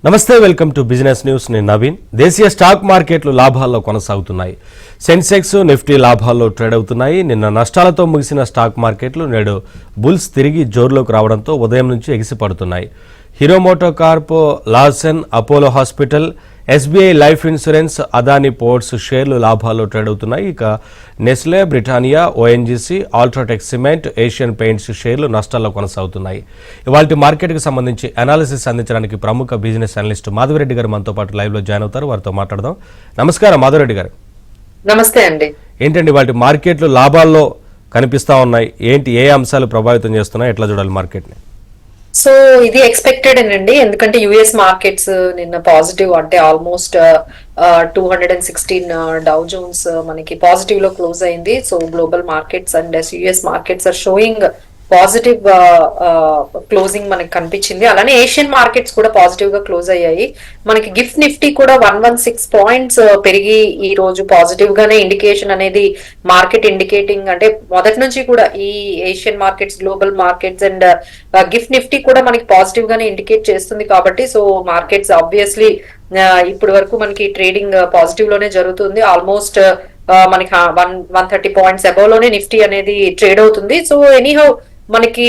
నమస్తే, welcome to business news. నేను నవీన్. దేశీయ స్టాక్ మార్కెట్లు లాభాల్లో కొనసాగుతున్నాయి. సెన్సెక్స్, నిఫ్టీ లాభాల్లో ట్రేడ్ అవుతున్నాయి. నిన్న నష్టాలతో ముగిసిన స్టాక్ మార్కెట్లు నేడు బుల్స్ తిరిగి జోరులోకి రావడంతో ఉదయం నుంచి ఎగిసిపడుతున్నాయి. Hero Moto Corp, Larsen, Apollo hospital, SBI life insurance, Adani ports షేర్లు లాభాల్లో ట్రేడ్ అవుతున్నాయి. ఇక Nestle, Britannia, ONGC, UltraTech cement, Asian paints షేర్లు నష్టాల్లో కొనసాగుతున్నాయి. ఇవాళ మార్కెట్కి సంబంధించి అనాలిసిస్ అందించడానికి ప్రముఖ బిజినెస్ అనలిస్ట్ మాధవరెడ్డి గారు మనతో పాటు లైవ్ లో జాయిన్ అవుతారు. వారితో మాట్లాడదాం. నమస్కారం మాధవరెడ్డి గారు. నమస్తే అండి. ఏంటండి వాటి మార్కెట్లు లాభాల్లో కనిపిస్తా ఉన్నాయి? ఏంటి, ఏ అంశాలు ప్రభావితం చేస్తున్నాయి? ఎట్లా చూడాలి మార్కెట్ ని? సో ఇది ఎక్స్పెక్టెడ్ అండి, ఎందుకంటే యుఎస్ మార్కెట్స్ నిన్న పాజిటివ్, అంటే ఆల్మోస్ట్ 216 డౌ జోన్స్ మనకి పాజిటివ్ లో క్లోజ్ అయింది. So global markets and US markets are showing positive closing మనకి కనిపించింది. అలానే ఏషియన్ మార్కెట్స్ కూడా పాజిటివ్ గా క్లోజ్ అయ్యాయి. మనకి గిఫ్ట్ నిఫ్టీ కూడా 116 పాయింట్స్ పెరిగి ఈ రోజు పాజిటివ్ గానే ఇండికేషన్ అనేది మార్కెట్ ఇండికేటింగ్, అంటే మొదటి నుంచి కూడా ఈ Asian markets, global markets and gift Nifty కూడా మనకి పాజిటివ్ గానే ఇండికేట్ చేస్తుంది. కాబట్టి సో మార్కెట్స్ ఆబ్వియస్లీ ఇప్పటి వరకు మనకి ట్రేడింగ్ పాజిటివ్ లోనే జరుగుతుంది. ఆల్మోస్ట్ మనకి 130 పాయింట్స్ అబవ్ లోనే నిఫ్టీ అనేది ట్రేడ్ అవుతుంది. సో ఎనీహౌ మనకి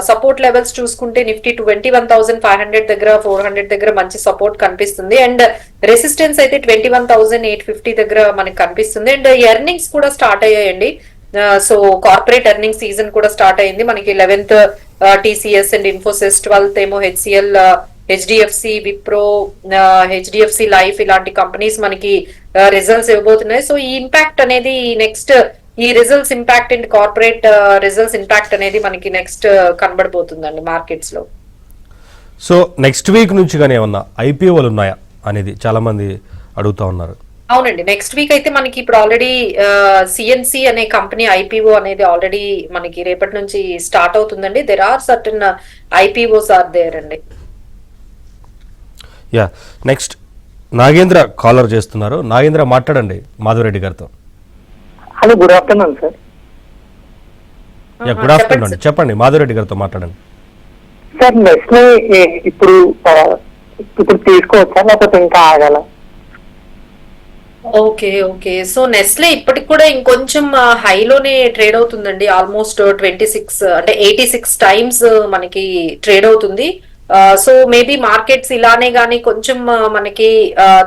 సపోర్ట్ లెవెల్స్ చూసుకుంటే నిఫ్టీ 21,500 దగ్గర, 400 దగ్గర మంచి సపోర్ట్ కనిపిస్తుంది. అండ్ రెసిస్టెన్స్ అయితే 21,850 దగ్గర మనకి కనిపిస్తుంది. అండ్ ఎర్నింగ్స్ కూడా స్టార్ట్ అయ్యాయండి. సో కార్పొరేట్ ఎర్నింగ్ సీజన్ కూడా స్టార్ట్ అయింది. మనకి 11th TCS and Infosys, 12th ఏమో HCL, HDFC, Wipro, HDFC life, ఇలాంటి కంపెనీస్ మనకి రిజల్ట్స్ ఇవ్వబోతున్నాయి. సో ఈ ఇంపాక్ట్ అనేది నెక్స్ట్, ఈ results impact and corporate results impact అనేది మనకి నెక్స్ట్ కనబడబోతుందండి మార్కెట్స్ లో. సో నెక్స్ట్ వీక్ నుంచి కానీ ఏమన్నా ఐపీఓలు ఉన్నాయా అనేది చాలా మంది అడుగుతా ఉన్నారు. అవునండి, నెక్స్ట్ వీక్ అయితే మనకి ఇప్పుడు ఆల్రెడీ సిఎన్సి అనే కంపెనీ ఐపీఓ అనేది ఆల్రెడీ మనకి రేపటి నుంచి స్టార్ట్ అవుతుందండి. There are certain IPOs are there అండి. యా, నెక్స్ట్ నాగేంద్ర కాలర్ చేస్తున్నారు. నాగేంద్ర, మాట్లాడండి మాధవరెడ్డి గారితో. Hello, good afternoon sir. Yeah, good afternoon. చెప్పండి, మాధవరెడ్డి గారితో మాట్లాడండి. సార్ నెస్లే ఇప్పుడు తీసుకోవచ్చా లేకపోతే ఇంకా ఆగాల? ఓకే ఓకే, సో నెస్లే ఇప్పటికి కూడా ఇంకొంచెం హైలోనే ట్రేడ్ అవుతుందండి. ఆల్మోస్ట్ 26 అంటే 86 టైమ్స్ మనకి ట్రేడ్ అవుతుంది. సో మేబీ మార్కెట్స్ ఇలానే గానీ కొంచెం మనకి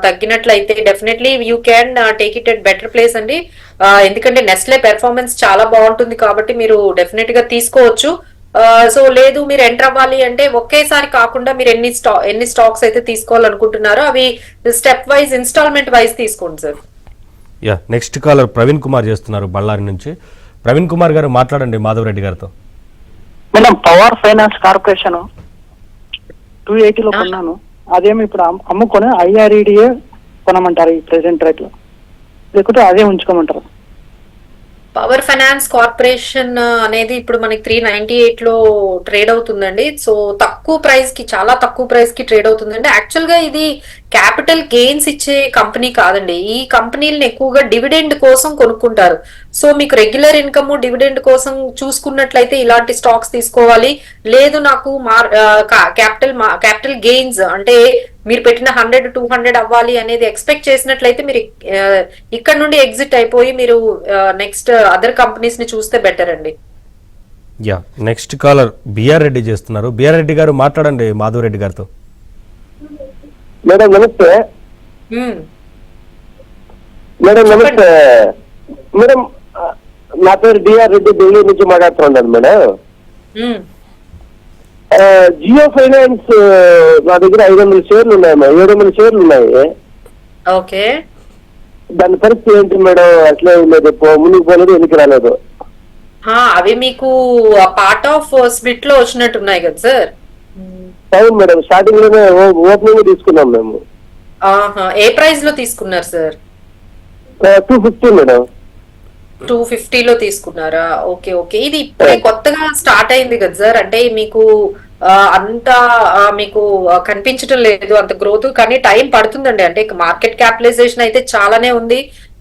తగ్గినట్లయితే definitely you can take it at better place అండి. ఎందుకంటే నెస్లే పెర్ఫార్మెన్స్ చాలా బాగుంటుంది కాబట్టి మీరు డెఫినెట్ గా తీసుకోవచ్చు. సో లేదు మీరు ఎంటర్ అవ్వాలి అంటే ఒకేసారి కాకుండా మీరు ఎన్ని స్టాక్స్ అయితే తీసుకోవాలనుకుంటున్నారో అవి స్టెప్ వైజ్, ఇన్స్టాల్మెంట్ వైజ్ తీసుకోండి sir. Yeah, next caller Praveen Kumar చేస్తున్నారు బళ్ళారి నుంచి. ప్రవీణ్ కుమార్ గారు, మాట్లాడండి మాధవరెడ్డి గారితో. మేడం, పవర్ ఫైనాన్స్ కార్పొరేషన్ 280 లో కొన్నాను. అదేమి ఇప్పుడు అమ్ముకొని ఐఆర్ఈడిఏ కొనమంటారు ఈ ప్రెసెంట్ రేట్ లో, లేకుంటే అదే ఉంచుకోమంటారు? పవర్ ఫైనాన్స్ కార్పొరేషన్ అనేది ఇప్పుడు మనకి 398 లో ట్రేడ్ అవుతుందండి. సో తక్కువ ప్రైస్ కి, చాలా తక్కువ ప్రైస్ కి ట్రేడ్ అవుతుందండి. యాక్చువల్ గా ఇది క్యాపిటల్ గెయిన్స్ ఇచ్చే కంపెనీ కాదండి. ఈ కంపెనీలను ఎక్కువగా డివిడెండ్ కోసం కొనుక్కుంటారు. సో మీకు రెగ్యులర్ ఇన్కమ్, డివిడెండ్ కోసం చూసుకున్నట్లయితే ఇలాంటి స్టాక్స్ తీసుకోవాలి. లేదు నాకు క్యాపిటల్ గెయిన్స్ అంటే మీరు పెట్టిన 100-200 అవ్వాలి అనేది ఎక్స్పెక్ట్ చేసినట్లయితే మీరు ఇక్కడ నుండి ఎగ్జిట్ అయిపోయి మీరు నెక్స్ట్ అదర్ కంపెనీస్ ని చూస్తే బెటర్ అండి. Yeah, next caller BR Reddy చేస్తున్నారు. బిఆర్ రెడ్డి గారు, మాట్లాడండి మాధవరెడ్డి గారితో. మేడం నమస్తే. మేడం నమస్తే. మేడం నా పేరు డిఆర్ రెడ్డి, బెంగళూరు నుంచి మాట్లాడుతున్నాను మేడం. జియో ఫైనాన్స్ నా దగ్గర 500 షేర్లు ఉన్నాయి మేడం, 700 షేర్లు ఉన్నాయి. ఓకే, దాని పరిస్థితి ఏంటి మేడం? అట్లే లేదు, ముందుకు పోలేదు, ఎందుకు రాలేదు? అవి మీకు పార్ట్ ఆఫ్ స్ప్లిట్ లో వచ్చినట్టున్నాయి కదా సార్? అవును మేడం, స్టార్టింగ్ లోనే ఓపెనింగ్ తీసుకున్నాం మేము. ఏ ప్రైస్ లో తీసుకున్నారు సార్? 250 మేడం. 250 లో తీసుకున్నారా? ఓకే ఓకే, ఇది ఇప్పుడే కొత్తగా స్టార్ట్ అయింది కదా సార్, అంటే మీకు అంతా మీకు కనిపించడం లేదు అంత గ్రోత్, కానీ టైం పడుతుందండి. అంటే మార్కెట్ క్యాపిటలైజేషన్ అయితే చాలానే ఉంది.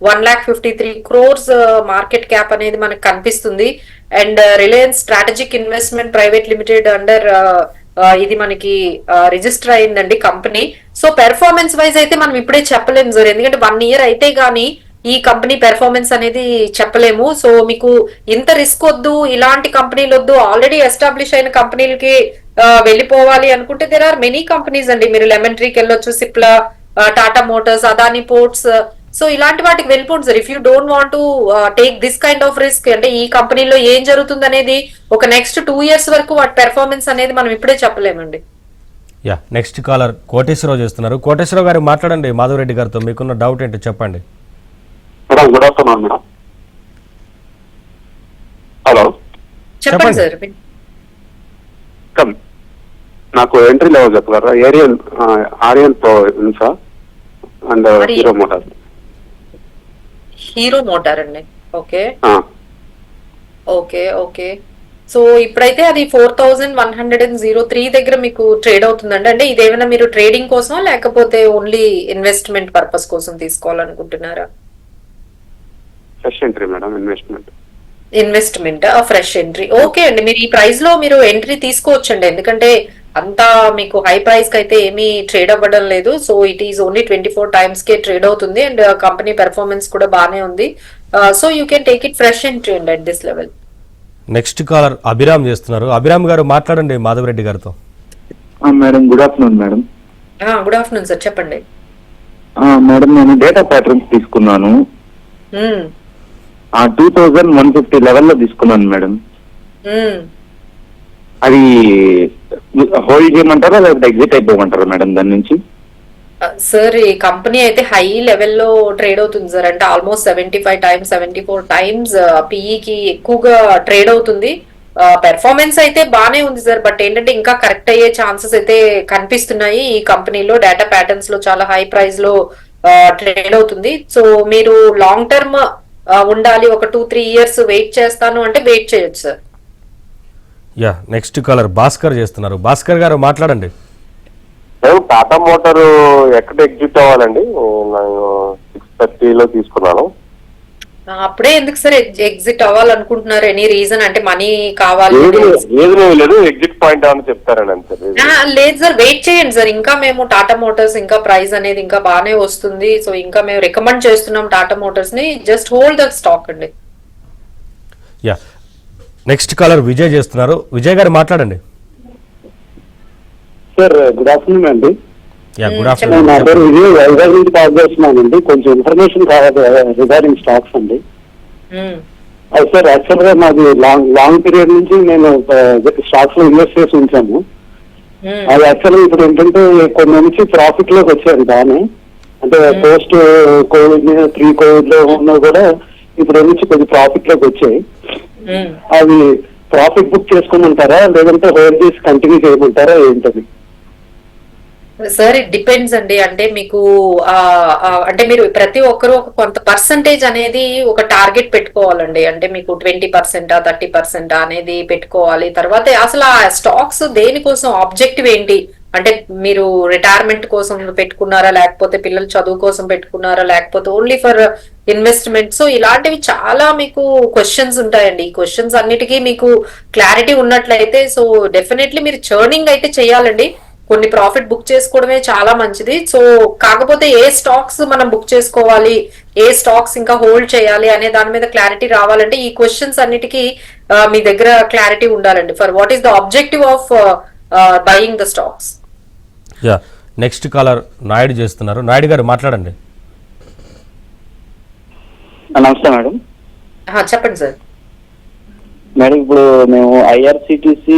1,53 crores మార్కెట్ క్యాప్ అనేది మనకు కనిపిస్తుంది. And Reliance strategic investment private limited under ఇది మనకి రిజిస్టర్ అయిందండి కంపెనీ. సో పెర్ఫార్మెన్స్ వైజ్ అయితే మనం ఇప్పుడే చెప్పలేము సార్, ఎందుకంటే 1 year అయితే గానీ ఈ కంపెనీ పెర్ఫార్మెన్స్ అనేది చెప్పలేము. సో మీకు ఇంత రిస్క్ వద్దు, ఇలాంటి కంపెనీలు వద్దు, ఆల్రెడీ ఎస్టాబ్లిష్ అయిన కంపెనీలకి వెళ్ళిపోవాలి అనుకుంటే దేర్ ఆర్ మెనీ కంపెనీస్ అండి. మీరు లెమన్ ట్రీకి వెళ్ళొచ్చు, Cipla, Tata Motors, Adani ports, so ఇలాంటి వాటికి వెళ్ళిపోండి sir. If you don't want to take this kind of risk, అంటే ఈ కంపెనీలో ఏం జరుగుతుంది అనేది ఒక నెక్స్ట్ 2 years వరకు వాటి పెర్ఫార్మెన్స్ అనేది మనం ఇప్పుడే చెప్పలేమండి. యా, నెక్స్ట్ కాలర్ కోటేశ్వరరావు చేస్తున్నారు. కోటేశ్వరరావు గారు మాట్లాడండి మాధవరెడ్డి గారితో, మీకున్న డౌట్ ఏంటో చెప్పండి. Madam good afternoon madam. Hello చెప్పండి సార్. నాకు ఎంట్రీ లెవెల్ చెప్పగలరా? ఆరియన్ ప్రో ఇన్సా and Hero Motor. Hero Motor అండి. Okay okay okay. సో ఇప్పుడైతే అది 4103 దగ్గర మీకు ట్రేడ్ అవుతుందండి. అంటే ఇదేమైనా మీరు ట్రేడింగ్ కోసం లేకపోతే ఓన్లీ ఇన్వెస్ట్మెంట్ పర్పస్ కోసం తీసుకోవాలనుకుంటున్నారా? Fresh entry madam, investment fresh entry. Okay అండి, మీరు ఈ ప్రైస్ లో మీరు ఎంట్రీ తీసుకోవచ్చండి, ఎందుకంటే అంతా మీకు హై ప్రైస్ కి అయితే ఏమీ ట్రేడ్ అవ్వడం లేదు. So it is only 24 times కే ట్రేడ్ అవుతుంది అండ్ కంపెనీ పెర్ఫార్మెన్స్ కూడా బాగానే ఉంది. So you can take it fresh entry అండి at this level. Next caller Abhiram చేస్తున్నారు. అభిరామ్ గారు మాట్లాడండి మాధవరెడ్డి గారితో. Madam good afternoon madam. Good afternoon sir, చెప్పండి. మేడం నేను డేటా ప్యాటర్న్స్ తీసుకున్నాను. 2150 లెవెల్లో తీసుకున్నాను మేడం. అది హోల్డ్ చేయమంటారా లేకపోతే ఎగ్జిట్ అయిపోమంటారా మేడం దాని నుంచి? సార్ ఈ కంపెనీ అయితే హై లెవెల్లో ట్రేడ్ అవుతుంది సార్, అంటే ఆల్మోస్ట్ 75 times 74 times పిఈకి ఎక్కువగా ట్రేడ్ అవుతుంది. పెర్ఫార్మెన్స్ అయితే బానే ఉంది సార్, బట్ ఏంటంటే ఇంకా కరెక్ట్ అయ్యే ఛాన్సెస్ అయితే కనిపిస్తున్నాయి. ఈ కంపెనీలో డేటా ప్యాటర్న్స్ లో చాలా హై ప్రైస్ లో ట్రేడ్ అవుతుంది. సో మీరు లాంగ్ టర్మ్ ఉండాలి, ఒక 2-3 years వెయిట్ చేస్తాను అంటే వెయిట్ చేయొచ్చు sir. Yeah, next caller Bhaskar చేస్తున్నారు. భాస్కర్ గారు మాట్లాడండి. టాటా మోటార్ ఎక్కడ ఎగ్జిట్ అవ్వాలండి? నేను 630లో తీసుకున్నాను. అప్పుడే ఎందుకు సార్ ఎగ్జిట్ అవ్వాలనుకుంటున్నారు? ఎనీ రీజన్ అంటే మనీ కావాలి? ఏది లేదు, ఎగ్జిట్ పాయింట్ అని చెప్తారండి అంతే. లేదు సార్, వెయిట్ చేయండి సార్. ఇంకా మేము టాటా మోటార్స్ ఇంకా ప్రైస్ అనేది ఇంకా బాగానే వస్తుంది. సో ఇంకా మేము రికమెండ్ చేస్తున్నాం టాటా మోటార్స్ ని, జస్ట్ హోల్డ్ ద స్టాక్ అండి. యా, నెక్స్ట్ కాలర్ విజయ్ చేస్తున్నారు. విజయ్ గారు మాట్లాడండి. సార్ గుడ్ ఆఫ్టర్నూన్ అండి. యా, గుడ్ నా ఆఫ్టర్నూన్. పేరు విజయ్, వైజాగ్ నుంచి కాల్ చేస్తున్నానండి. కొంచెం ఇన్ఫర్మేషన్ కావాలి రిగార్డింగ్ స్టాక్స్ అండి. అది సార్ యాక్చువల్ గా మాది లాంగ్ పీరియడ్ నుంచి నేను స్టాక్స్ లో ఇన్వెస్ట్ చేసి ఉంచాను. అది యాక్చువల్ గా ఇప్పుడు ఏంటంటే కొన్ని నుంచి ప్రాఫిట్ లోకి వచ్చారు బాగానే, అంటే పోస్ట్ కోవిడ్ ప్రీ కోవిడ్ లో ఉన్నా కూడా ఇప్పుడు నుంచి కొద్ది ప్రాఫిట్ లోకి వచ్చాయి. అది ప్రాఫిట్ బుక్ చేసుకోమంటారా లేదంటే హోల్డ్ చేసి కంటిన్యూ చేయమంటారా ఏంటది? సార్ ఇట్ డిపెండ్స్ అండి. అంటే మీకు అంటే మీరు ప్రతి ఒక్కరు ఒక కొంత పర్సంటేజ్ అనేది ఒక టార్గెట్ పెట్టుకోవాలండి. అంటే మీకు 20% 30% అనేది పెట్టుకోవాలి. తర్వాత అసలు ఆ స్టాక్స్ దేనికోసం, ఆబ్జెక్టివ్ ఏంటి అంటే మీరు రిటైర్మెంట్ కోసం పెట్టుకున్నారా, లేకపోతే పిల్లల చదువు కోసం పెట్టుకున్నారా, లేకపోతే ఓన్లీ ఫర్ ఇన్వెస్ట్మెంట్? సో ఇలాంటివి చాలా మీకు క్వశ్చన్స్ ఉంటాయండి. ఈ క్వశ్చన్స్ అన్నిటికీ మీకు క్లారిటీ ఉన్నట్లయితే సో డెఫినెట్లీ మీరు చర్నింగ్ అయితే చేయాలండి. కొన్ని ప్రాఫిట్ బుక్ చేసుకోవడమే చాలా మంచిది. సో కాకపోతే ఏ స్టాక్స్ మనం బుక్ చేసుకోవాలి, ఏ స్టాక్స్ ఇంకా హోల్డ్ చేయాలి అనే దాని మీద క్లారిటీ రావాలంటే ఈ క్వశ్చన్స్ అన్నిటికీ మీ దగ్గర క్లారిటీ ఉండాలండి. For what is the objective of buying the stocks. Yeah, next caller Naidu చేస్తున్నారు. నాయుడు గారు మాట్లాడండి. నమస్తే మేడం. చెప్పండి సార్. మేడం ఇప్పుడు మేము ఐఆర్సిటిసి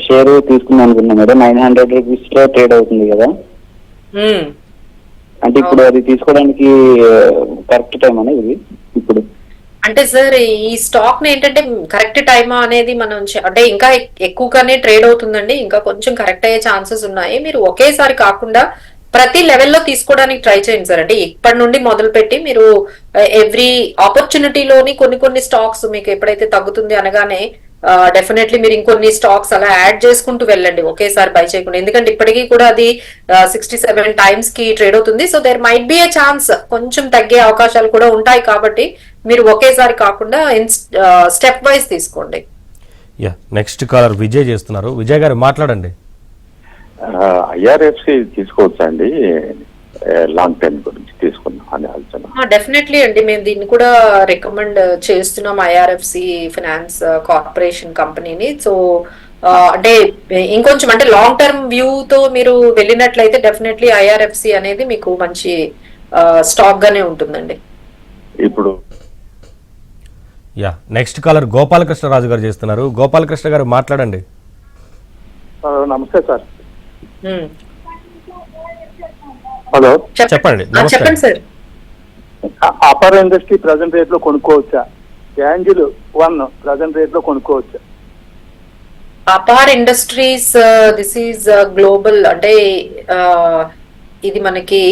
షేర్ తీసుకుందాం అనుకున్నాం మేడం. 900 rupees లో ట్రేడ్ అవుతుంది కదా, అంటే ఇప్పుడు అది తీసుకోవడానికి కరెక్ట్ టైం అనేది ఇప్పుడు? అంటే సార్ ఈ స్టాక్ ని ఏంటంటే కరెక్ట్ టైమా అనేది మనం అంటే ఇంకా ఎక్కువగానే ట్రేడ్ అవుతుందండి, ఇంకా కొంచెం కరెక్ట్ అయ్యే ఛాన్సెస్ ఉన్నాయి. మీరు ఒకేసారి కాకుండా ప్రతి లెవెల్లో తీసుకోవడానికి ట్రై చేయండి సార్. అంటే ఇప్పటి నుండి మొదలు పెట్టి మీరు ఎవ్రీ ఆపర్చునిటీలోని కొన్ని స్టాక్స్ మీకు ఎప్పుడైతే తగ్గుతుంది అనగానే డెఫినెట్లీ మీరు ఇంకొన్ని స్టాక్స్ అలా యాడ్ చేసుకుంటూ వెళ్ళండి, ఒకేసారి బై చేయకుండా. ఎందుకంటే ఇప్పటికీ కూడా అది 67 times కి ట్రేడ్ అవుతుంది. So there might be a chance కొంచెం తగ్గే అవకాశాలు కూడా ఉంటాయి. కాబట్టి మీరు ఒకేసారి కాకుండా స్టెప్ వైజ్ తీసుకోండి. యా, నెక్స్ట్ కాలర్ విజయ్ చేస్తున్నారు. విజయ్ గారు మాట్లాడండి. ఐఆర్ఎఫ్సి తీసుకోవచ్చా అండి, లాంగ్ టర్మ్ గురించి తీసుకున్నాం అనే ఆలోచన. డెఫినెట్లీ అండి, మేము దీన్ని కూడా రికమెండ్ చేస్తున్నాం ఐఆర్ఎఫ్సి ఫైనాన్స్ కార్పొరేషన్ కంపెనీని. సో అంటే ఇంకొంచెం అంటే లాంగ్ టర్మ్ వ్యూ తో మీరు వెళ్ళినట్లయితే డెఫినెట్లీ ఐఆర్ఎఫ్సి అనేది మీకు మంచి స్టాక్ గానే ఉంటుందండి. ఇప్పుడు యా నెక్స్ట్ కాలర్ గోపాలకృష్ణరాజు గారు చేస్తున్నారు. గోపాలకృష్ణ గారు మాట్లాడండి. నమస్తే సార్. హలో, చెప్పండి. చెప్పండి sir. Apar industry present rate లో కొనుక్కోవచ్చా? యాంజిల్ 1 ప్రజెంట్ రేట్ లో కొనుక్కోవచ్చా? Apar industries this is global, అంటే ఇది మనకి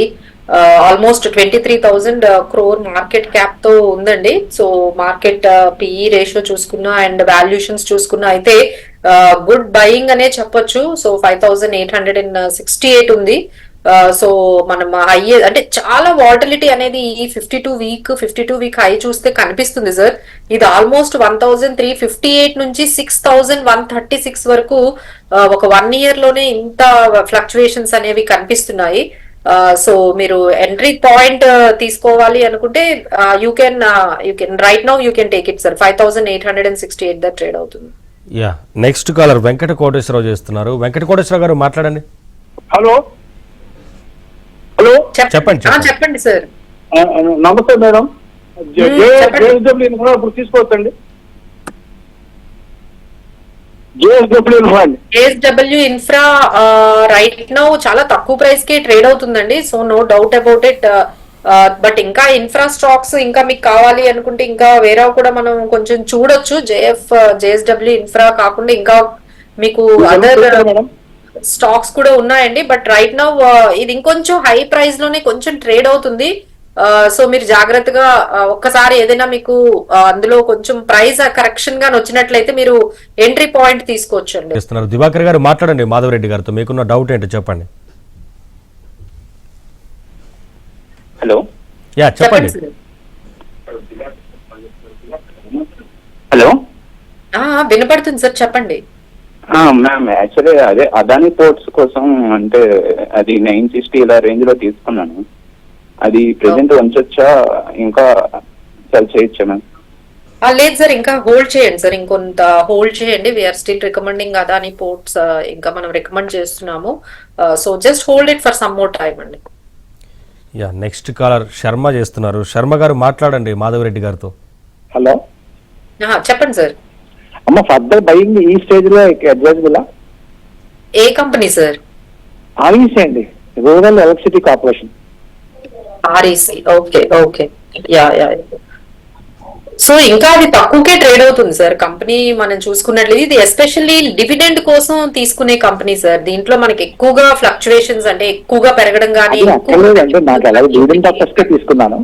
ఆల్మోస్ట్ 23,000 crore మార్కెట్ క్యాప్ తో ఉందండి. సో మార్కెట్ పిఈ రేషియో చూసుకున్నా అండ్ వాల్యూషన్స్ చూసుకున్నా అయితే గుడ్ బయింగ్ అనే చెప్పొచ్చు. సో 5,868 ఉంది. సో మనం అంటే చాలా వాలటిలిటీ అనేది ఈ 52 వీక్ హై చూస్తే కనిపిస్తుంది సార్. ఇది ఆల్మోస్ట్ 1,358 నుంచి 6,136 వరకు ఒక 1 year లోనే ఇంత ఫ్లక్చువేషన్స్ అనేవి కనిపిస్తున్నాయి. సో మీరు ఎంట్రీ పాయింట్ తీసుకోవాలి అనుకుంటే you can right now you can take it sir. 5,868 the trade అవుతుంది. Yeah next caller Venkata Koteswararao చేస్తున్నారు. వెంకట కోటేశ్వరరావు గారు మాట్లాడండి. హలో హలో, చెప్పండి. చెప్పండి సార్. నమస్తే మేడం. చెప్పండి. ఇప్పుడు తీసుకోవచ్చండి? జేఎస్డబ్ల్యూ ఇన్ఫ్రా రైట్ నౌ చాలా తక్కువ ప్రైస్ కి ట్రేడ్ అవుతుందండి. So no doubt about it. But ఇంకా ఇన్ఫ్రా స్టాక్స్ ఇంకా మీకు కావాలి అనుకుంటే ఇంకా వేరే కూడా మనం కొంచెం చూడొచ్చు. జేఎస్డబ్ల్యూ ఇన్ఫ్రా కాకుండా ఇంకా మీకు అదర్ స్టాక్స్ కూడా ఉన్నాయండి. బట్ రైట్ నౌ ఇది ఇంకొంచెం హై ప్రైస్ లోనే కొంచెం ట్రేడ్ అవుతుంది. సో మీరు జాగ్రత్తగా ఒక్కసారి ఏదైనా మీకు అందులో కొంచెం ప్రైస్ కరెక్షన్ గా వచ్చినట్లయితే మీరు ఎంట్రీ పాయింట్ తీసుకోవచ్చు అండి. దివాకర్ గారు మాట్లాడండి మాధవరెడ్డి గారితో. మీకున్న డౌట్ ఏంటో చెప్పండి. హలో. యా చెప్పండి. హలో, వినపడుతుంది సార్, చెప్పండి. మ్యామ్ యాక్చువల్లీ అదే అదాని పోర్ట్స్ కోసం, అంటే అది 960 ఇలా రేంజ్ లో తీసుకున్నాను. అది ప్రెసెంట్ ఉంచొచ్చా, ఇంకా సెల్ చేయొచ్చా మ్యామ్? లేదు సార్, ఇంకా హోల్డ్ చేయండి సార్, ఇంకొంత హోల్డ్ చేయండి. We're still recommending Adani ports, ఇంకా మనం రికమెండ్ చేస్తున్నాము. So just hold it for some more time అండి. యా నెక్స్ట్ కాలర్ శర్మ చేస్తున్నారు. శర్మ గారు మాట్లాడండి మాధవరెడ్డి గారితో. హలో, చెప్పండి సార్. అమ్మ ఫర్దర్ బయింగ్ ఈ స్టేజ్ లో అడ్వైజబుల్? ఏ కంపెనీ సార్? ఆర్ఈసీ అండి, rural electricity corporation. REC, okay okay. Yeah yeah. So ఇంకా అది తక్కువకే ట్రేడ్ అవుతుంది సార్ కంపెనీ. మనం చూసుకున్నట్లయితే ఇది ఎస్పెషల్లీ డివిడెండ్ కోసం తీసుకునే కంపెనీ సార్. దీంట్లో మనకి ఎక్కువగా ఫ్లక్చువేషన్స్ అంటే ఎక్కువగా పెరగడం కానీ తీసుకున్నాను.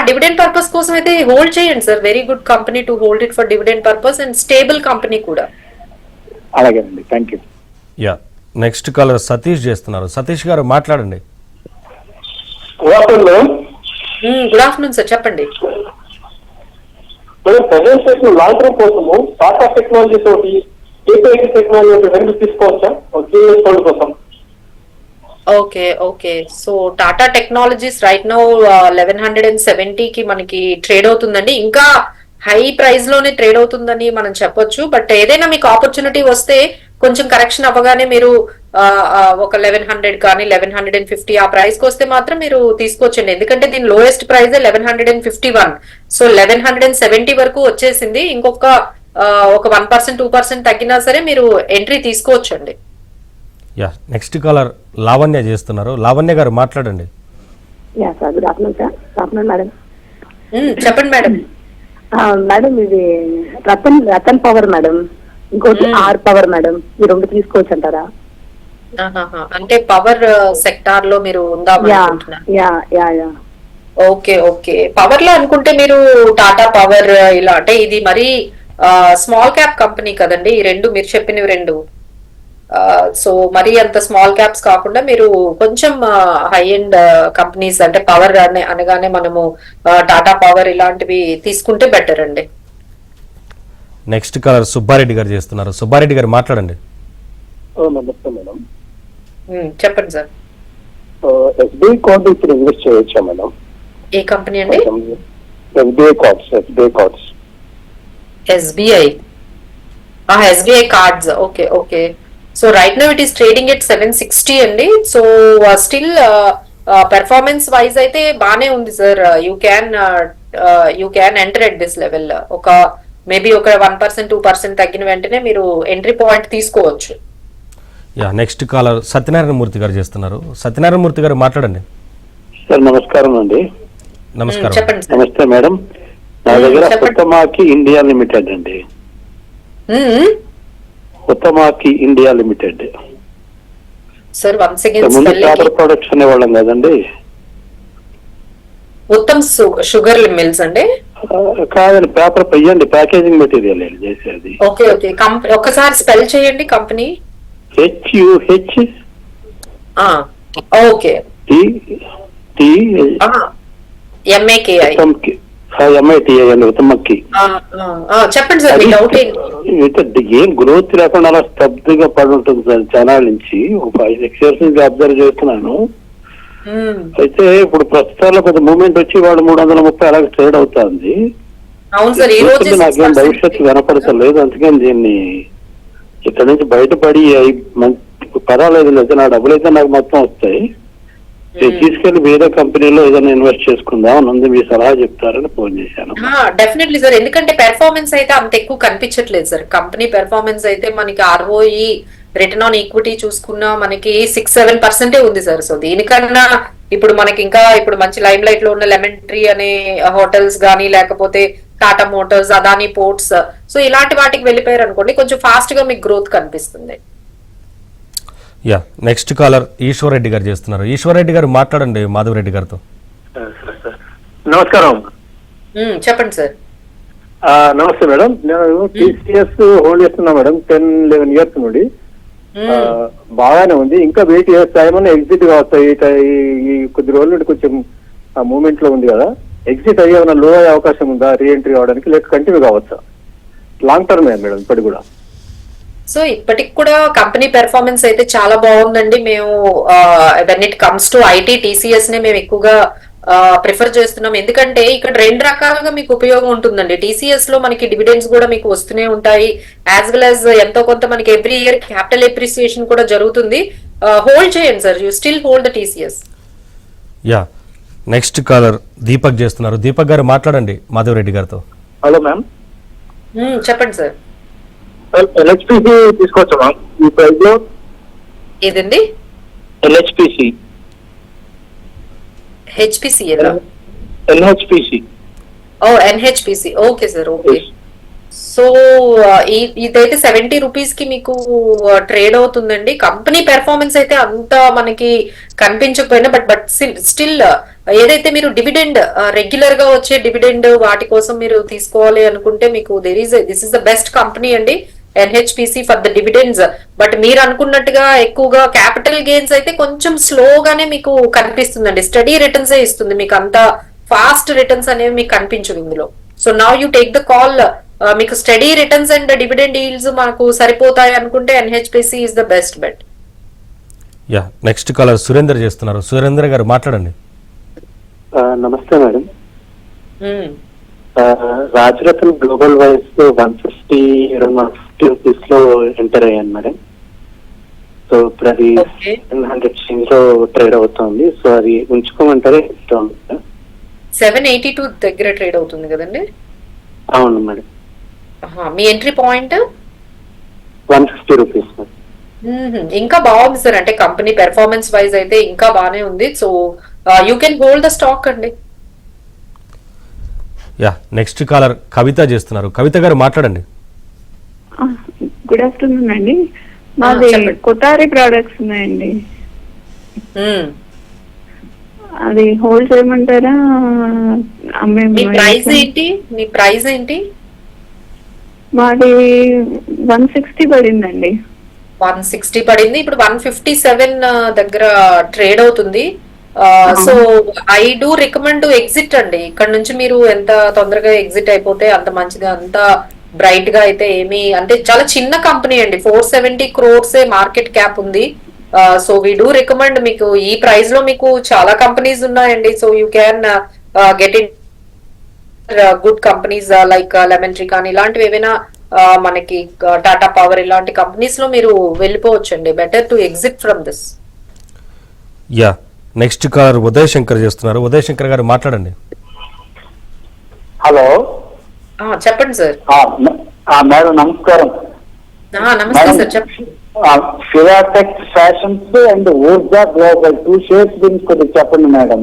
డివిడెండ్ పర్పస్ కోసం అయితే హోల్డ్ చేయండి sir. Very good company to hold it for dividend purpose and stable company కూడా. అలాగేనండి, thank you. Yeah next caller Satish చేస్తున్నారు. సతీష్ గారు మాట్లాడండి. గుడ్ ఆఫ్టర్నూన్ సార్, చెప్పండి. ప్రజెంటేషన్ లాంగ్ టర్మ్ కోసము టాటా టెక్నాలజీ తోటి ఏపీఐ టెక్నాలజీ రెండు తీసుకోవచ్చా కోసం? Okay okay. So Tata technologies right now 1170 కి మనకి ట్రేడ్ అవుతుందండి. ఇంకా హై ప్రైస్ లోనే ట్రేడ్ అవుతుందని మనం చెప్పొచ్చు. బట్ ఏదైనా మీకు ఆపర్చునిటీ వస్తే కొంచెం కరెక్షన్ అవ్వగానే మీరు ఒక 1100 కానీ 1150 ఆ ప్రైస్ కి వస్తే మాత్రం మీరు తీసుకోవచ్చండి. ఎందుకంటే దీని లోయెస్ట్ ప్రైస్ 1151. సో 1170 వరకు వచ్చేసింది. ఇంకొక 1% 2% తగ్గినా సరే మీరు ఎంట్రీ తీసుకోవచ్చండి. యా నెక్స్ట్ కాలర్ లావణ్య చేస్తున్నారు. లావణ్య గారు మాట్లాడండి. Yeah sir, good afternoon sir. Good afternoon madam. చెప్పండి మేడం. మేడం ఇది రతన్ పవర్ మేడం, ఇంకోటి ఆర్ పవర్ మేడం, ఈ రెండు తీసుకోవచ్చు అంటారా? అంటే పవర్ సెక్టార్ లో మీరు ఉందామనుకుంటున్నారు? Okay okay. పవర్ లో అనుకుంటే మీరు టాటా పవర్ ఇలా, అంటే ఇది మరి స్మాల్ క్యాప్ కంపెనీ కదండి ఈ రెండు, మీరు చెప్పినవి రెండు. సో మరి అంత స్మాల్ క్యాప్స్ కాకుండా మీరు కొంచెం హై ఎండ్ కంపెనీస్ అంటే పవర్ అనగానే మనము టాటా పవర్ ఇలాంటివి తీసుకుంటే బెటర్ అండి. నెక్స్ట్ కాలర్ సుబ్బారెడ్డి గారు చేస్తున్నారు. సుబ్బారెడ్డి గారు మాట్లాడండి. నమస్తే మేడం. చెప్పండి సార్. ఎస్బీఐ కార్డు ఇప్పుడు ఇన్వెస్ట్ చేయొచ్చా మేడం? ఏ కంపెనీ అండి? SBI cards. SBI cards. Okay okay. So right now it is trading at 760 అండి. సో స్టిల్ పెర్ఫార్మెన్స్ వైజ్ అయితే బానే ఉంది sir. You can enter at this level. ఒక maybe ఒక 1% 2% తగ్గిన వెంటనే మీరు ఎంట్రీ పాయింట్ తీసుకోవచ్చు. Yeah, next caller Satyanarayana Murthy గారు చేస్తున్నారు. సత్యనారాయణ మూర్తి గారు మాట్లాడండి. సార్ నమస్కారం అండి. నమస్కారం. చెప్పండి సార్. నమస్తే మేడం. నా దగ్గర ఉత్తమాకి ఇండియా లిమిటెడ్ అండి. ఉత్తమాకి India limited sir once again ముందు పేపర్ ప్రొడక్ట్స్ అనేవాళ్ళం కదండి. ఉత్తమ్ షుగర్ మిల్స్ అండి. కాదండి, పేపర్ పెయ్యండి, ప్యాకేజింగ్ మెటీరియల్ చేసేది. Okay okay. ఒకసారి స్పెల్ చేయండి company. HUH okay. MAKI. MITI అండి ఉత్తమకి. చెప్పండి సార్ మీ డౌట్ ఏంటి? ఏం గ్రోత్ లేకుండా అలా స్తబ్దుగా పడి ఉంటుంది సార్ ఛానల్ నుంచి. ఒక 5-6 years నుంచి అబ్జర్వ్ చేస్తున్నాను. అయితే ఇప్పుడు ప్రస్తుతాల్లో పెద్ద మూవ్మెంట్ వచ్చి వాడు 330 అలాగే ట్రేడ్ అవుతుంది. అవును సార్. ఈ రోజు నాకేం భవిష్యత్తు కనపడతలేదు. అందుకని దీన్ని ఇక్కడ నుంచి బయటపడి పర్వాలేదు, లేదా నా డబ్బులు అయితే నాకు మొత్తం వస్తాయి, తీసుకెళ్లి వేరే కంపెనీలో ఏదైనా ఇన్వెస్ట్ చేసుకుందాం అని ఉంది. మీ సలహా చెప్తారని ఫోన్ చేశాను. Definitely sir. ఎందుకంటే పెర్ఫార్మెన్స్ అయితే అంత ఎక్కువ కనిపించట్లేదు సార్. కంపెనీ పెర్ఫార్మెన్స్ అయితే మనకి ROE రిటర్న్ ఆన్ ఈక్విటీ చూసుకున్నా మనకి 6-7% ఉంది సార్. సో దీనికన్నా ఇప్పుడు మనకి ఇంకా ఇప్పుడు మంచి లైమ్ లైట్ లో ఉన్న లెమన్ ట్రీ అనే హోటల్స్ గానీ, లేకపోతే Tata Motors, Adani ports, so ఇలాంటి వాటికి వెళ్ళిపోయారు అనుకోండి, కొంచెం ఫాస్ట్ గా మీకు గ్రోత్ కనిపిస్తుంది. Yeah, next caller Eshwar Reddy గారు చేస్తున్నారు. ఈశ్వర్ రెడ్డి గారు మాట్లాడండి మాధవ్ రెడ్డి గారితో. నమస్కారం. చెప్పండి సార్. నమస్తే మేడం. నేను TCS హోల్డ్ చేస్తున్నా మేడం 10-11 years నుండి. బాగానే ఉంది. ఇంకా వెయిట్ చేస్తా, ఏమన్నా ఎగ్జిట్ కావచ్చా? ఈ కొద్ది రోజుల నుండి కొంచెం మూవ్మెంట్ లో ఉంది కదా, ఎగ్జిట్ అయ్యి ఏమైనా లో అయ్యే అవకాశం ఉందా రీఎంట్రీ అవడానికి, లేక కంటిన్యూ కావచ్చా? లాంగ్ టర్మ్ మేడం ఇప్పటికి కూడా. సో ఇప్పటికి కూడా కంపెనీ పెర్ఫార్మెన్స్ అయితే చాలా బాగుందండి. మేము when it comes to IT TCS నే మేము ఎక్కువగా ప్రిఫర్ చేస్తున్నాం. ఎందుకంటే ఇక్కడ 2 రకాలుగా మీకు ఉపయోగం ఉంటుందండి. TCS లో మనకి డివిడెండ్స్ కూడా మీకు వస్తూనే ఉంటాయి, యాజ్ వెల్ యాజ్ ఎంతో కొంత మనకి ఎవ్రీ ఇయర్ క్యాపిటల్ ఎప్రిసియేషన్ కూడా జరుగుతుంది. హోల్డ్ చేయండి sir. You still hold the TCS. Yeah, next caller Deepak చేస్తున్నారు. దీపక్ గారు మాట్లాడండి మాధవ్ రెడ్డి గారితో. Hello ma'am. చెప్పండి సార్. LHPC తీసుకోవచ్చా మ్యామ్ ఈ ప్రైస్ లో? ఏదండి? LHPC. HPCL. LHPC. NHPC. Okay sir. Okay. So ఇదైతే 70 రూపీస్ కి మీకు ట్రేడ్ అవుతుందండి. కంపెనీ పెర్ఫార్మెన్స్ అయితే అంత మనకి కనిపించకపోయినా బట్ స్టిల్ ఏదైతే మీరు డివిడెండ్ రెగ్యులర్ గా వచ్చే డివిడెండ్ వాటి కోసం మీరు తీసుకోవాలి అనుకుంటే మీకు this is the best company అండి NHPC for the dividends. But మీరు అనుకున్నట్టుగా ఎక్కువగా క్యాపిటల్ గెయిన్స్ అయితే కొంచెం స్లోగానే మీకు కనిపిస్తుందండి. స్టడీ రిటర్న్స్ ఏ ఇస్తుంది, మీకు అంత ఫాస్ట్ రిటర్న్స్ అనేవి మీకు కనిపించవు ఇందులో. So now you take the call. మీకు steady returns and dividend yields మాకు సరిపోతాయి అనుకుంటే NHPC is the best bet. Yeah, next caller Surender చేస్తున్నారు. సురేందర్ గారు మాట్లాడండి. నమస్తే madam. Rajratna global wires 150 rupees లో ఎంటర్ అయ్యాను మేడం. సో ఇప్పుడు అది 700 చేంజ్ లో ట్రేడ్ అవుతుంది. సో అది ఉంచుకోమంటారా? 782 దగ్గర ట్రేడ్ అవుతుంది కదండి? అవును మేడం. మీ ఎంట్రీ పాయింట్ 150 రూపీస్. ఇంకా బాగుంది సార్. అంటే కంపెనీ పెర్ఫార్మెన్స్ వైజ్ అయితే ఇంకా బానే ఉంది. So you can hold the stock అండి. యా, నెక్స్ట్ కాలర్ కవిత చేస్తున్నారు. కవిత గారు మాట్లాడండి. గుడ్ ఆఫ్టర్నూన్ అండి. మాది కొటారి ప్రొడక్ట్స్ ఉన్నాయండి, అది హోల్డ్ చేయమంటారా? మీ ప్రైస్ ఏంటి? మీ ప్రైస్ ఏంటి? మాది 160 పడిందండి. 160 పడింది. ఇప్పుడు 157 దగ్గర ట్రేడ్ అవుతుంది. So I do recommend to exit అండి. ఇక్కడ నుంచి మీరు ఎంత తొందరగా ఎగ్జిట్ అయిపోతే అంత మంచిది. అంత బ్రైట్ గా అయితే ఏమి అంటే చాలా చిన్న కంపెనీ అండి. 470 crores మార్కెట్ క్యాప్ ఉంది. సో వీ డూ రికమెండ్, మీకు ఈ ప్రైస్ లో మీకు చాలా కంపెనీస్ ఉన్నాయండి. So you can get in good companies like lemon tree కానీ ఇలాంటివి ఏవైనా మనకి టాటా పవర్ ఇలాంటి కంపెనీస్ లో మీరు వెళ్ళిపోవచ్చు అండి. Better to exit from this. Yeah, next caller Uday Shankar చేస్తున్నారు. ఉదయ్ శంకర్ గారు మాట్లాడండి. హలో చెప్పండి సార్. మేడం నమస్కారం. నమస్తే సార్, చెప్పండి. Filatex fashions and Urja global 2 shares గురించి కొద్దిగా చెప్పండి మేడం.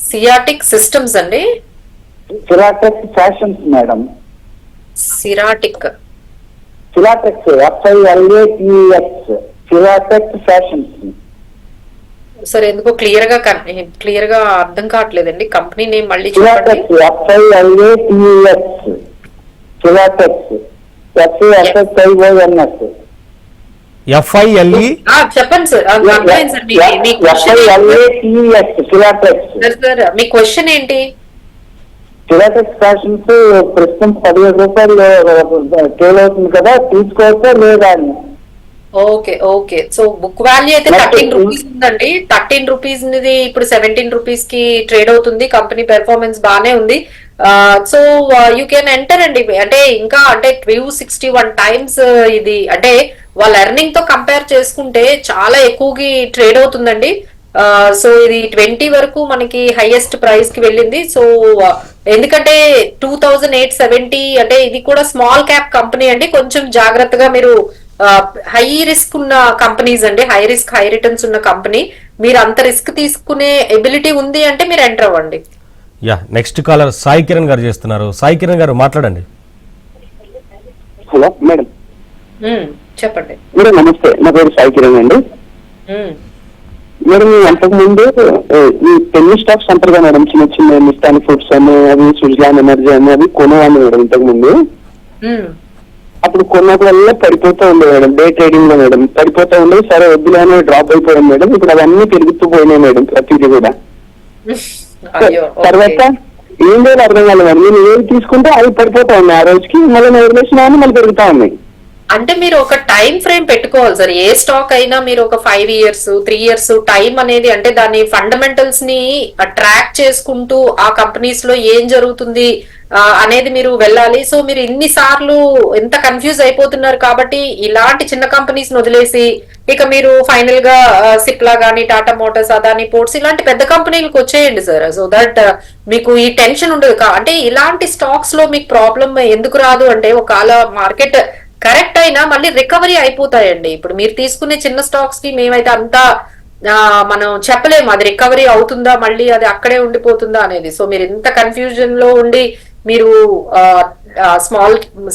సియాటిక్ సిస్టమ్స్ అండి. Filatex fashions madam. సిరాటిక్ Filatex FILATEX Filatex fashions. Sir ఎందుకో క్లియర్ గా అర్థం కావట్లేదండి. కంపెనీ నేమ్ మళ్ళీ చెప్పండి. FILATEX ఫిరాటెక్స్ FILONS. FILE చెప్పండి సార్. అర్థమైంది సార్. మీ క్వశ్చన్ సార్, మీ క్వశ్చన్ ఏంటి? ఫిరాటెక్స్ ఫ్యాషన్స్ ప్రస్తుతం 15 రూపాయలు సేల్ అవుతుంది కదా, తీసుకోవచ్చా లేదా అని. ఓకే. సో బుక్ వాల్యూ అయితే 13 రూపీస్ ఉందండి. 13 రూపీస్ ఇది ఇప్పుడు 17 రూపీస్ కి ట్రేడ్ అవుతుంది. కంపెనీ పెర్ఫార్మెన్స్ బానే ఉంది. సో యూ కెన్ ఎంటర్ అండి. అంటే ఇంకా అంటే 261 టైమ్స్ ఇది, అంటే వాళ్ళ ఎర్నింగ్ తో కంపేర్ చేసుకుంటే చాలా ఎక్కువకి ట్రేడ్ అవుతుందండి. సో ఇది 20 వరకు మనకి హైయెస్ట్ ప్రైస్ కి వెళ్ళింది. సో ఎందుకంటే 2870, అంటే ఇది కూడా స్మాల్ క్యాప్ కంపెనీ అండి. కొంచెం జాగ్రత్తగా మీరు, హై రిస్క్ ఉన్న కంపెనీస్ అండి, హై రిస్క్ హై రిటర్న్స్ ఉన్న కంపెనీ. మీరు అంత రిస్క్ తీసుకునే ఎబిలిటీ ఉంది అంటే మీరు ఎంటర్ అవ్వండి. Yeah, next caller Sai Kiran గారు చేస్తున్నారు. సాయి కిరణ్ గారు మాట్లాడండి. Hello madam. చెప్పండి మేడం నమస్తే, నా పేరు సాయి కిరణ్ అండి. మేడం అంతకు ముందు ఈ పెన్ని స్టాక్స్ అంటారు కదా మేడం, చిన్న చిన్న నిస్టాన్ ఫుడ్స్ అని, అవి సుజలాన్ ఎనర్జీ అని, అవి కొనేవాడిని మేడం ఇంతకు ముందు. అప్పుడు కొన్నప్పుడల్లా పడిపోతూ ఉంది మేడం, డే ట్రేడింగ్ లో మేడం పడిపోతూ ఉండేది. సరే వద్దులేని డ్రాప్ అయిపోయాం మేడం. ఇప్పుడు అవన్నీ పెరుగుతూ పోయినాయి మేడం, ప్రతిదీ కూడా. తర్వాత ఏం లేదు అర్థం కాలేదు మేడం. నేను ఏం తీసుకుంటే అవి పడిపోతా ఉన్నాయి, ఆ రోజుకి మళ్ళీ వదిలేసినా మళ్ళీ పెరుగుతా ఉన్నాయి. అంటే మీరు ఒక టైం ఫ్రేమ్ పెట్టుకోవాలి సార్. ఏ స్టాక్ అయినా మీరు ఒక 5 years 3 years టైం అనేది, అంటే దాని ఫండమెంటల్స్ ని ట్రాక్ చేసుకుంటూ ఆ కంపెనీస్ లో ఏం జరుగుతుంది అనేది మీరు వెళ్ళాలి. సో మీరు ఇన్ని సార్లు ఎంత కన్ఫ్యూజ్ అయిపోతున్నారు కాబట్టి ఇలాంటి చిన్న కంపెనీస్ వదిలేసి ఇక మీరు ఫైనల్ గా సిప్లా గానీ, టాటా మోటార్స్, అదానీ పోర్ట్స్ ఇలాంటి పెద్ద కంపెనీలకు వచ్చేయండి సార్. సో దట్ మీకు ఈ టెన్షన్ ఉండదు. అంటే ఇలాంటి స్టాక్స్ లో మీకు ప్రాబ్లం ఎందుకు రాదు అంటే, ఒకవేళ మార్కెట్ కరెక్ట్ అయినా మళ్ళీ రికవరీ అయిపోతాయండి. ఇప్పుడు మీరు తీసుకునే చిన్న స్టాక్స్ కి మేమైతే అంతా మనం చెప్పలేము అది రికవరీ అవుతుందా, మళ్ళీ అది అక్కడే ఉండిపోతుందా అనేది. సో మీరు ఇంత కన్ఫ్యూజన్ లో ఉండి మీరు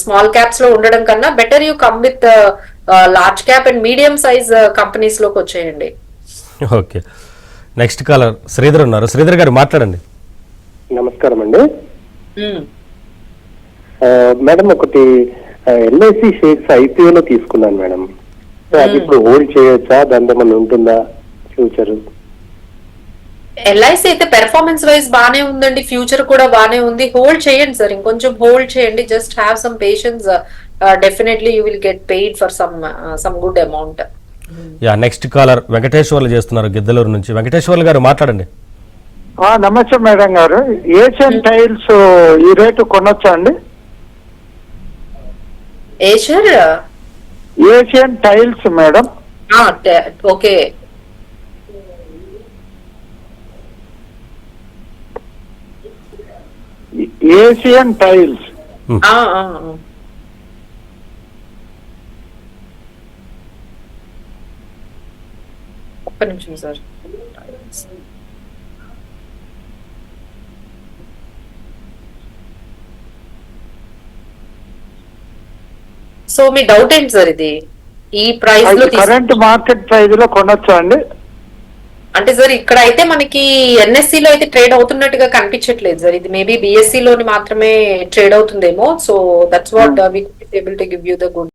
స్మాల్ క్యాప్స్ లో ఉండడం కన్నా better you come with large cap and medium size companies లోకి వచ్చేయండి. ఓకే, నెక్స్ట్ కాలర్ శ్రీధర్ ఉన్నారు. శ్రీధర్ గారు మాట్లాడండి. నమస్కారం అండి మేడం. ఒకటి LIC షేర్స్ IPO లో తీసుకున్నాను మేడం. అది ఇప్పుడు హోల్డ్ చేయొచ్చా, దాంతో మన ఉంటుందా ఫ్యూచర్? LIC అయితే పెర్ఫార్మెన్స్ వైజ్ బానే ఉందండి, ఫ్యూచర్ కూడా బానే ఉంది. హోల్డ్ చేయండి సార్, ఇంకొంచెం హోల్డ్ చేయండి. Just have some patience. Definitely you will get paid for some good amount. Yeah, next caller Venkateswarlu చేస్తున్నారు గిద్దలూరు నుంచి. వెంకటేశ్వర్లు గారు మాట్లాడండి. నమస్తే మేడం గారు. ఏషియన్ టైల్స్ ఈ రేటు కొనొచ్చా అండి? Asian tiles madam. Okay, Asian tiles. ఒక్క నిమిషం సార్. సో మీ డౌట్ ఏంటి సార్? ఇది ఈ ప్రైస్ లో కరెంట్ మార్కెట్ ప్రైస్ లో కొనొచ్చా అండి? అంటే సార్ ఇక్కడ అయితే మనకి NSE లో అయితే ట్రేడ్ అవుతున్నట్టుగా కనిపించట్లేదు సార్. ఇది మేబీ BSE లోని మాత్రమే ట్రేడ్ అవుతుందేమో. So that's what we able to give you the good